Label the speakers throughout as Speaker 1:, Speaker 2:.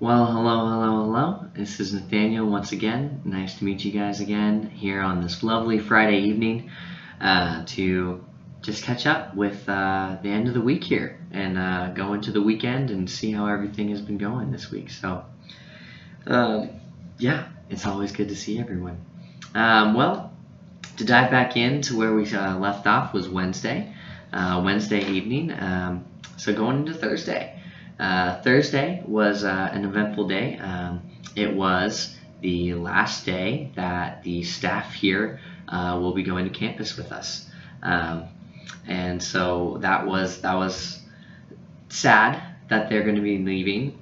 Speaker 1: Well, hello. This is Nathaniel once again. Nice to meet you guys again here on this lovely Friday evening to just catch up with the end of the week here and go into the weekend and see how everything has been going this week. So, um, yeah, it's always good to see everyone. Well, to dive back into where we left off was Wednesday evening. So going into Thursday. Thursday was an eventful day. It was the last day that the staff here will be going to campus with us, and so that was sad that they're going to be leaving,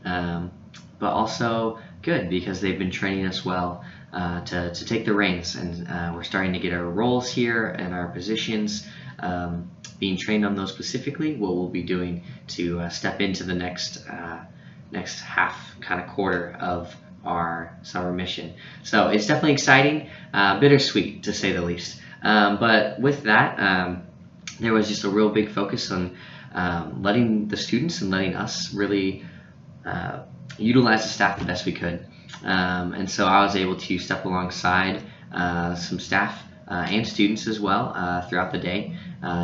Speaker 1: but also good because they've been training us well to take the reins, and we're starting to get our roles here and our positions. Being trained on those specifically, what we'll be doing to step into the next half kind of quarter of our summer mission. So it's definitely exciting, bittersweet to say the least. But with that, there was just a real big focus on letting the students and letting us really utilize the staff the best we could. And so I was able to step alongside some staff and students as well throughout the day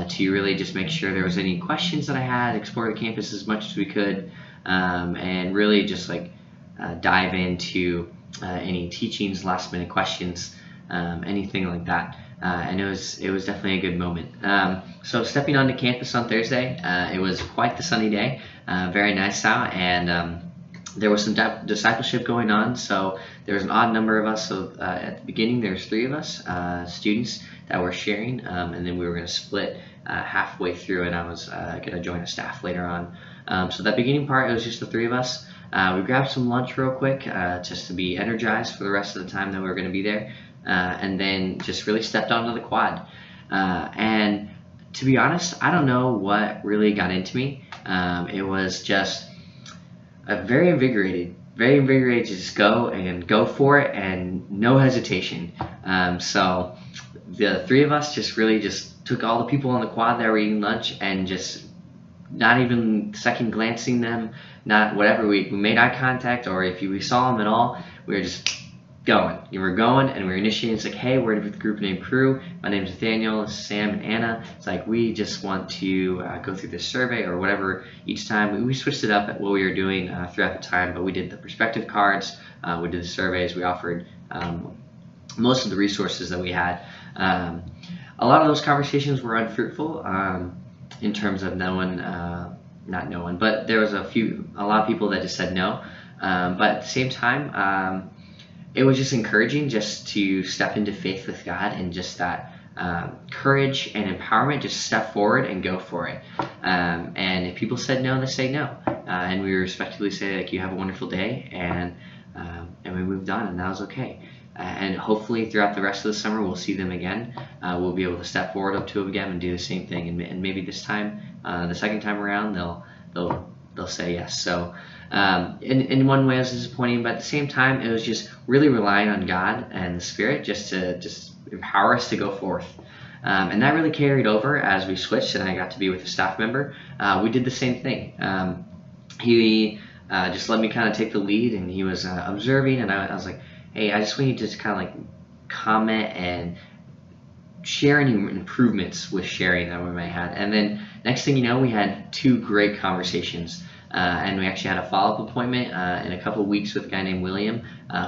Speaker 1: to really just make sure there was any questions that I had, explore the campus as much as we could, and really just dive into any teachings, last minute questions, anything like that. And it was definitely a good moment. So stepping onto campus on Thursday, it was quite the sunny day, very nice out, and there was some discipleship going on. So there was an odd number of us. So at the beginning, there's 3 of us students that were sharing, and then we were going to split halfway through, and I was going to join a staff later on. So that beginning part, it was just the 3 of us. We grabbed some lunch real quick just to be energized for the rest of the time that we were going to be there, and then just really stepped onto the quad. And to be honest, I don't know what really got into me. It was just very invigorated to just go for it and no hesitation. So the 3 of us just really just took all the people on the quad that were eating lunch and just not even second glancing them, not whatever, we made eye contact, or if we saw them at all, we were just going. We were going and we were initiating. It's like, hey, we're with the group named Crew. My name's Nathaniel, this is Sam and Anna. It's like, we just want to go through this survey or whatever each time. We switched it up at what we were doing throughout the time, but we did the perspective cards, we did the surveys, we offered most of the resources that we had. A lot of those conversations were unfruitful in terms of not knowing, but there was a lot of people that just said no. But at the same time, it was just encouraging just to step into faith with God and just that courage and empowerment, just step forward and go for it. And if people said no, they say no. And we respectfully say, like, you have a wonderful day, and we moved on, and that was okay. And hopefully throughout the rest of the summer, we'll see them again. We'll be able to step forward up to them again and do the same thing. And maybe this time, the second time around, they'll say yes. So in one way, it was disappointing, but at the same time, it was just really relying on God and the Spirit just to empower us to go forth. And that really carried over as we switched, and I got to be with a staff member. We did the same thing. He just let me kind of take the lead, and he was observing, and I was like, hey, I just want you to just kind of comment and share any improvements with sharing that we might have. And then next thing you know, we had 2 great conversations. And we actually had a follow-up appointment in a couple of weeks with a guy named William,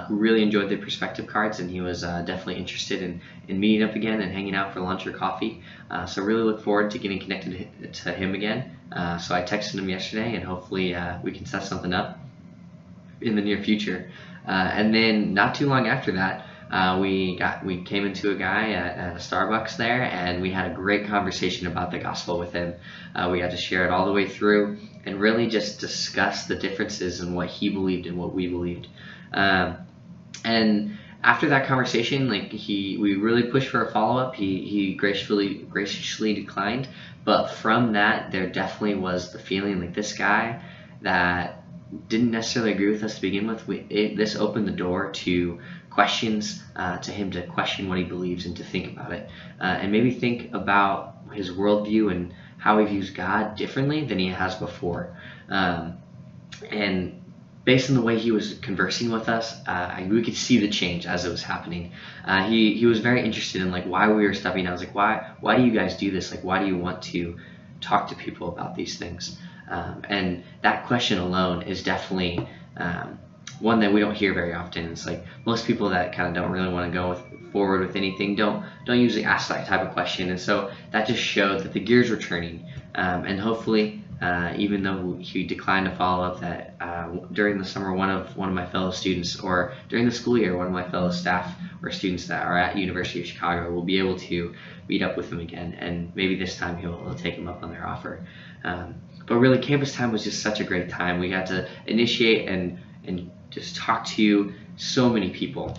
Speaker 1: who really enjoyed the perspective cards, and he was definitely interested in meeting up again and hanging out for lunch or coffee. So really look forward to getting connected to him again. So I texted him yesterday, and hopefully we can set something up in the near future. And then not too long after that, we came into a guy at a Starbucks there, and we had a great conversation about the gospel with him. We got to share it all the way through and really just discuss the differences in what he believed and what we believed. And after that conversation, we really pushed for a follow-up. He graciously declined, but from that, there definitely was the feeling like this guy that didn't necessarily agree with us to begin with. This opened the door to questions, to him to question what he believes and to think about it, and maybe think about his worldview and how he views God differently than he has before. And based on the way he was conversing with us, we could see the change as it was happening. He was very interested in like why we were stepping out. I was like, why do you guys do this? Like, why do you want to talk to people about these things? And that question alone is definitely one that we don't hear very often. It's like most people that kind of don't really want to go forward with anything don't usually ask that type of question, and so that just showed that the gears were turning. And hopefully, even though he declined to follow up, that during the summer, one of my fellow students, or during the school year, one of my fellow staff or students that are at University of Chicago will be able to meet up with him again, and maybe this time he'll take him up on their offer. But really, campus time was just such a great time. We got to initiate and just talk to so many people.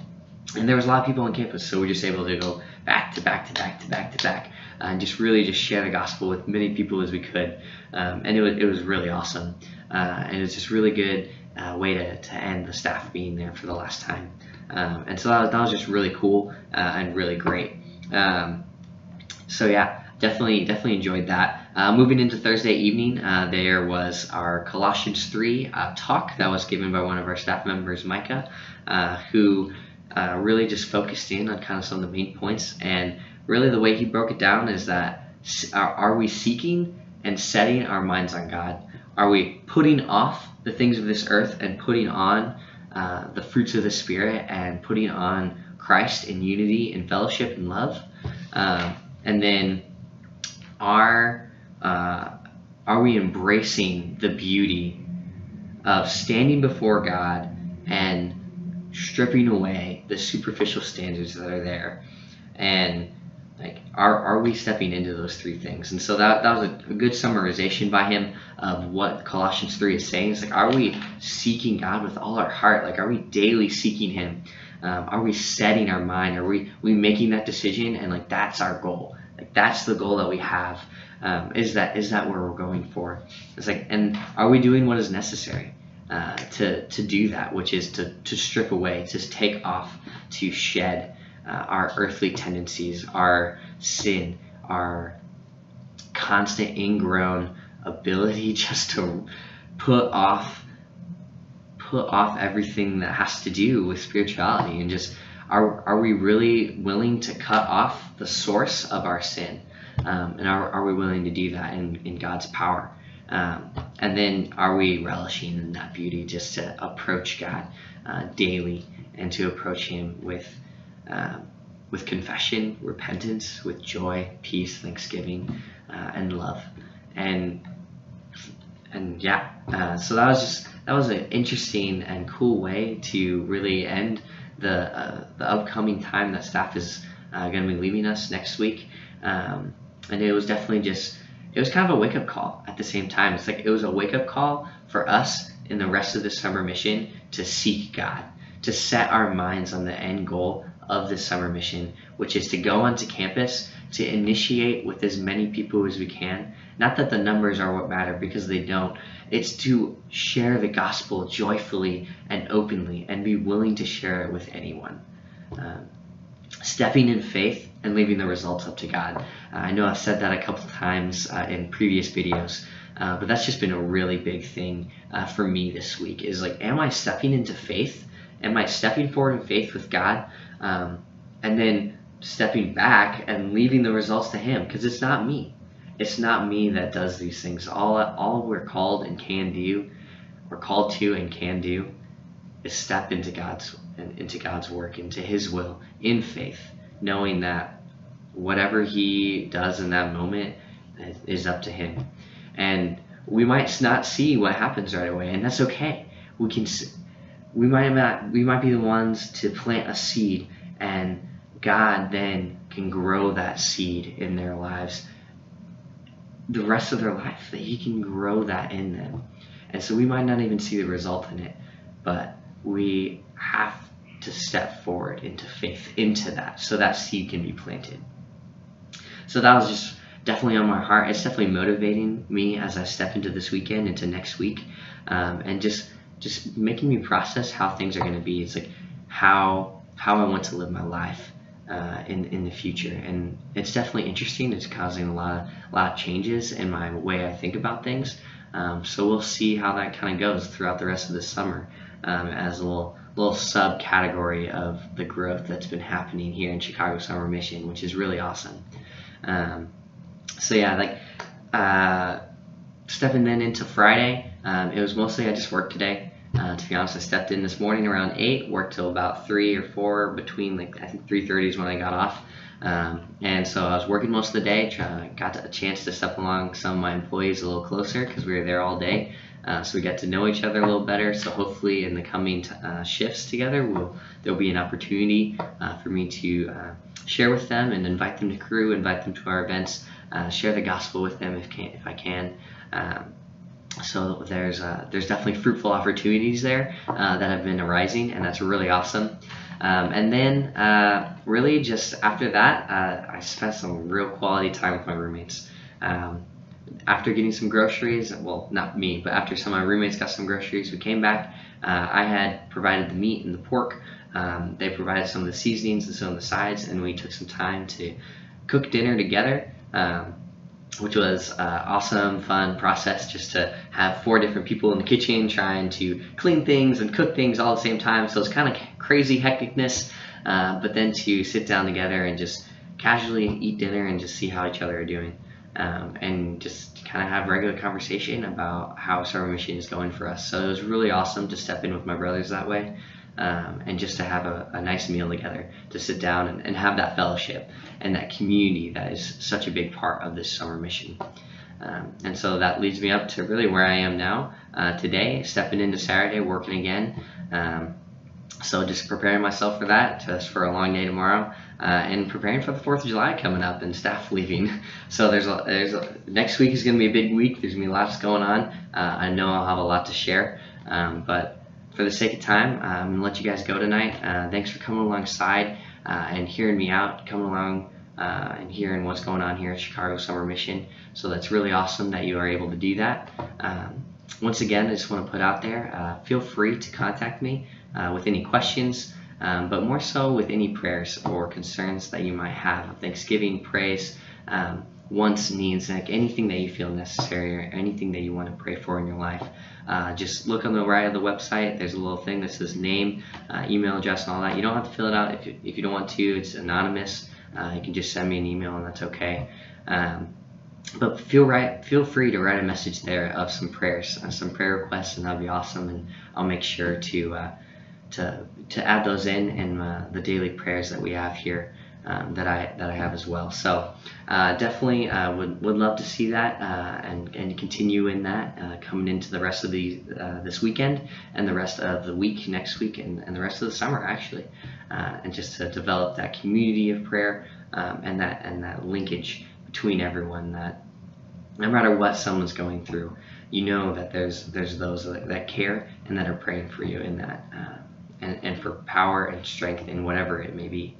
Speaker 1: And there was a lot of people on campus, so we were just able to go back to back to back to back to back, and just really just share the gospel with many people as we could. And it was really awesome. And it was just really good way to end the staff being there for the last time. And so that was just really cool and really great. So yeah, definitely enjoyed that. Moving into Thursday evening, there was our Colossians 3 talk that was given by one of our staff members, Micah, who really just focused in on kind of some of the main points. And really the way he broke it down is that are we seeking and setting our minds on God? Are we putting off the things of this earth and putting on the fruits of the Spirit and putting on Christ in unity and fellowship and love? And then are we embracing the beauty of standing before God and stripping away the superficial standards that are there? And like, are we stepping into those three things? And so that was a good summarization by him of what Colossians 3 is saying. It's like, are we seeking God with all our heart? Like, are we daily seeking him? Are we setting our mind? Are we making that decision? And like, that's our goal. Like, that's the goal that we have. Is that where we're going for? It's like, and are we doing what is necessary to do that, which is to strip away, to take off, to shed our earthly tendencies, our sin, our constant ingrown ability just to put off everything that has to do with spirituality, and just are we really willing to cut off the source of our sin? And are we willing to do that in God's power? And then are we relishing in that beauty, just to approach God daily, and to approach him with confession, repentance, with joy, peace, thanksgiving, and love. And yeah, so that was an interesting and cool way to really end the upcoming time that staff is going to be leaving us next week. And it was definitely it was kind of a wake-up call at the same time. It's like, it was a wake-up call for us in the rest of the summer mission to seek God, to set our minds on the end goal of this summer mission, which is to go onto campus, to initiate with as many people as we can. Not that the numbers are what matter, because they don't. It's to share the gospel joyfully and openly, and be willing to share it with anyone. Stepping in faith and leaving the results up to God. I know I've said that a couple times in previous videos, but that's just been a really big thing for me this week, is like, am I stepping into faith? Am I stepping forward in faith with God? And then stepping back and leaving the results to him, because it's not me. It's not me that does these things. All we're called and can do, we're called to and can do, is step into God's work, into his will, in faith, knowing that whatever he does in that moment is up to him. And we might not see what happens right away, and that's okay. We might be the ones to plant a seed, and God then can grow that seed in their lives, the rest of their life, that he can grow that in them. And so we might not even see the result in it, but we have to step forward into faith, into that, so that seed can be planted. So that was just definitely on my heart. It's definitely motivating me as I step into this weekend, into next week, and just making me process how things are going to be. It's like how I want to live my life in the future, and it's definitely interesting. It's causing a lot of changes in my way I think about things. So we'll see how that kind of goes throughout the rest of the summer. as a little subcategory of the growth that's been happening here in Chicago Summer Mission, which is really awesome. So yeah, stepping then into Friday, it was mostly I just worked today. To be honest, I stepped in this morning around 8, worked till about 3 or 4, between I think 3:30 is when I got off. And so I was working most of the day, got a chance to step along some of my employees a little closer because we were there all day. So we got to know each other a little better. So hopefully in the coming shifts together, there'll be an opportunity for me to share with them and invite them to crew, invite them to our events, share the gospel with them if I can. So there's definitely fruitful opportunities there that have been arising, and that's really awesome. And then really just after that, I spent some real quality time with my roommates. After getting some groceries, well, not me, but after some of my roommates got some groceries, we came back. I had provided the meat and the pork. They provided some of the seasonings and some of the sides, and we took some time to cook dinner together. Which was awesome, fun process just to have 4 different people in the kitchen trying to clean things and cook things all at the same time. So it's kind of crazy hecticness, but then to sit down together and just casually eat dinner and just see how each other are doing, and just kind of have regular conversation about how Summer Mission is going for us. So it was really awesome to step in with my brothers that way. And just to have a nice meal together, to sit down and have that fellowship and that community that is such a big part of this Summer Mission. And so that leads me up to really where I am now today, stepping into Saturday, working again. So just preparing myself for that, just for a long day tomorrow, and preparing for the 4th of July coming up and staff leaving. So next week is going to be a big week. There's going to be lots going on. I know I'll have a lot to share, but for the sake of time, I'm going to let you guys go tonight. Thanks for coming alongside and hearing me out, coming along and hearing what's going on here at Chicago Summer Mission. So that's really awesome that you are able to do that. Once again, I just want to put out there, feel free to contact me with any questions, but more so with any prayers or concerns that you might have of thanksgiving, praise, wants, needs, like anything that you feel necessary or anything that you want to pray for in your life. Just look on the right of the website. There's a little thing that says name, email address, and all that. You don't have to fill it out if you don't want to. It's anonymous. You can just send me an email, and that's okay. But feel free to write a message there of some prayers, some prayer requests, and that'd be awesome. And I'll make sure to add those in the daily prayers that we have here. That I have as well. So definitely would love to see that and continue in that coming into the rest of this weekend and the rest of the week next week and the rest of the summer actually, and just to develop that community of prayer and that linkage between everyone, that no matter what someone's going through, you know that there's those that care and that are praying for you in that and for power and strength in whatever it may be.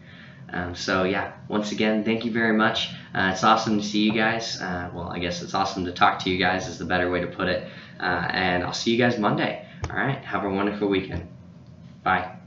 Speaker 1: So yeah, once again, thank you very much. It's awesome to see you guys. Well, I guess it's awesome to talk to you guys is the better way to put it. And I'll see you guys Monday. All right, have a wonderful weekend. Bye.